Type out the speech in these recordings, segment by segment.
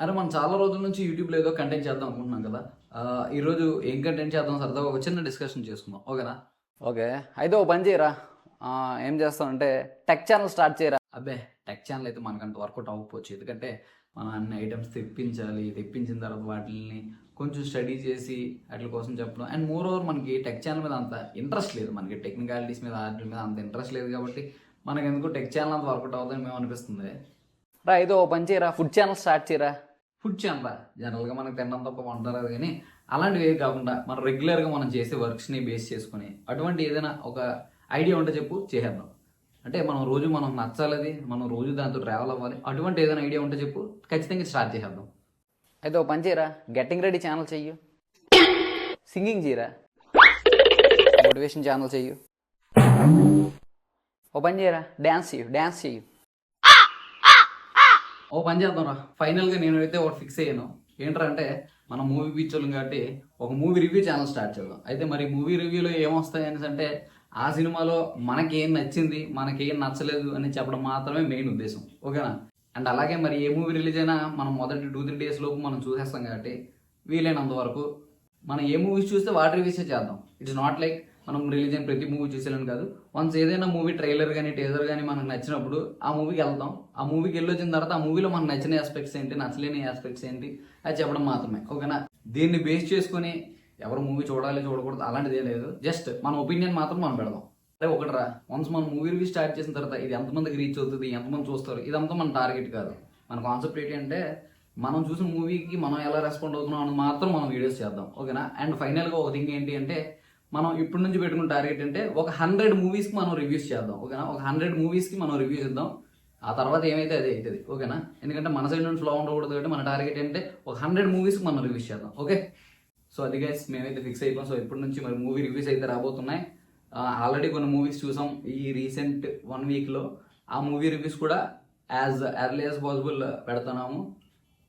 అరే మనం చాలా రోజుల నుంచి యూట్యూబ్లో ఏదో కంటెంట్ చేద్దాం అనుకుంటున్నాం కదా. ఈరోజు ఏం కంటెంట్ చేద్దాం సరదాగా ఒక చిన్న డిస్కషన్ చేసుకుందాం, ఓకేనా? ఓకే, అయితే ఓ పని చేయరా. ఏం చేస్తానంటే టెక్ ఛానల్ స్టార్ట్ చేయరా. అబ్బే, టెక్ ఛానల్ అయితే మనకంత వర్కౌట్ అవ్వకపోవచ్చు. ఎందుకంటే మనం అన్ని ఐటమ్స్ తెప్పించాలి, తెప్పించిన తర్వాత వాటిని కొంచెం స్టడీ చేసి వాటి కోసం చెప్పడం. అండ్ మోర్ ఓవర్ మనకి టెక్ ఛానల్ మీద అంత ఇంట్రెస్ట్ లేదు, మనకి టెక్నికాలిటీస్ మీద వాటి మీద అంత ఇంట్రెస్ట్ లేదు. కాబట్టి మనకి ఎందుకు టెక్ ఛానల్ అంత వర్కౌట్ అవుతుందని మేము అనిపిస్తుంది. రా, అయితే ఓ పని చేయరా, ఫుడ్ ఛానల్ స్టార్ట్ చేయరా. ఫుడ్ ఛానల్ జనరల్గా మనకు తినడం తప్ప వంటారు కానీ అలాంటివి ఏవి కాకుండా మనం రెగ్యులర్గా మనం చేసే వర్క్స్ని బేస్ చేసుకుని అటువంటి ఏదైనా ఒక ఐడియా ఉంటే చెప్పు, చేసేద్దాం. అంటే మనం నచ్చాలది, మనం రోజు దాంతో ట్రావెల్ అవ్వాలి. అటువంటి ఏదైనా ఐడియా ఉంటే చెప్పు, ఖచ్చితంగా స్టార్ట్ చేసేద్దాం. అయితే ఓ పని చేయరా, గెట్టింగ్ రెడీ ఛానల్ చెయ్యు. సింగింగ్ చేయరా, మోటివేషన్ ఛానల్ చెయ్యు. ఓ పని చేయరా, డ్యాన్స్ చెయ్యు. ఓ పని చేద్దాం రా, ఫైనల్గా నేనైతే ఒకటి ఫిక్స్ అయ్యాను. ఏంటంటే మనం మూవీ పిక్చర్లు కాబట్టి ఒక మూవీ రివ్యూ ఛానల్ స్టార్ట్ చేద్దాం. అయితే మరి మూవీ రివ్యూలో ఏమొస్తాయి అనేసి అంటే ఆ సినిమాలో మనకేం నచ్చింది, మనకేం నచ్చలేదు అని చెప్పడం మాత్రమే మెయిన్ ఉద్దేశం, ఓకేనా? అండ్ అలాగే మరి ఏ మూవీ రిలీజ్ అయినా మనం మొదటి 2-3 డేస్ లోపు మనం చూసేస్తాం కాబట్టి వీలైనంత వరకు మనం ఏ మూవీస్ చూస్తే వాటి రివ్యూసే చేద్దాం. ఇట్స్ నాట్ లైక్ మనం రిలీజ్ అయిన ప్రతి మూవీ చూసేయాలని కాదు. వన్స్ ఏదైనా మూవీ ట్రైలర్ కానీ టీజర్ కానీ మనకు నచ్చినప్పుడు ఆ మూవీకి వెళ్తాం. ఆ మూవీకి వెళ్ళి వచ్చిన తర్వాత ఆ మూవీలో మనకు నచ్చిన ఆస్పెక్ట్స్ ఏంటి, నచ్చలేని ఆస్పెక్ట్స్ ఏంటి అది చెప్పడం మాత్రమే, ఓకేనా? దీన్ని బేస్ చేసుకుని ఎవరు మూవీ చూడాలి చూడకూడదు అలాంటిదే లేదు. జస్ట్ మన ఒపీనియన్ మాత్రం మనం పెడదాం. అరే ఒకటిరా, వన్స్ మనం మూవీ రివ్యూ స్టార్ట్ చేసిన తర్వాత ఇది ఎంతమందికి రీచ్ అవుతుంది, ఎంతమంది చూస్తారు, ఇదంతా మన టార్గెట్ కాదు. మన కాన్సెప్ట్ ఏంటి అంటే మనం చూసిన మూవీకి మనం ఎలా రెస్పాండ్ అవుతున్నాం అని మాత్రం మనం వీడియోస్ చేద్దాం, ఓకేనా? అండ్ ఫైనల్గా ఒక థింగ్ ఏంటి అంటే మనం ఇప్పటి నుంచి పెట్టుకున్న టార్గెట్ అంటే ఒక 100 మూవీస్కి మనం రివ్యూస్ చేద్దాం, ఓకేనా? ఒక 100 మూవీస్కి మనం రివ్యూస్ ఇద్దాం. ఆ తర్వాత ఏమైతే అదే అవుతుంది, ఓకేనా? ఎందుకంటే మన సైడ్ నుంచి ఫ్లో ఉండకూడదు కాబట్టి మన టార్గెట్ ఏంటంటే ఒక 100 మూవీస్కి మనం రివ్యూస్ చేద్దాం, ఓకే? సో అది గైస్, మేమైతే ఫిక్స్ అయిపోయాం. సో ఇప్పటి నుంచి మరి మూవీ రివ్యూస్ అయితే రాబోతున్నాయి. ఆల్రెడీ కొన్ని మూవీస్ చూసాం ఈ రీసెంట్ 1 వీక్లో. ఆ మూవీ రివ్యూస్ కూడా యాజ్ ఎర్లీ యాజ్ పాసిబుల్ పెడుతున్నాము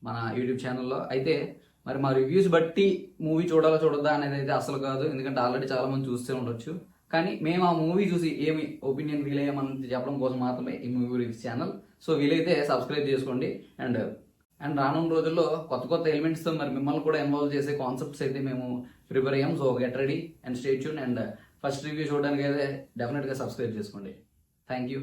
మన యూట్యూబ్ ఛానల్లో. అయితే మరి మా రివ్యూస్ బట్టి మూవీ చూడాలా చూడద్దా అనేది అయితే అసలు కాదు, ఎందుకంటే ఆల్రెడీ చాలా మంది చూస్తూ ఉండొచ్చు. కానీ మేము ఆ మూవీ చూసి ఏమి ఒపీనియన్ ఫీల్ అయ్యామని చెప్పడం కోసం మాత్రమే ఈ మూవీ రివ్యూస్ ఛానల్. సో వీలైతే సబ్స్క్రైబ్ చేసుకోండి. అండ్ రానున్న రోజుల్లో కొత్త ఎలిమెంట్స్తో మరి మిమ్మల్ని కూడా ఇన్వాల్వ్ చేసే కాన్సెప్ట్స్ అయితే మేము ప్రిపేర్ అయ్యాం. So get ready and stay tune. And first review చూడడానికి అయితే డెఫినెట్గా సబ్స్క్రైబ్ చేసుకోండి. Thank you.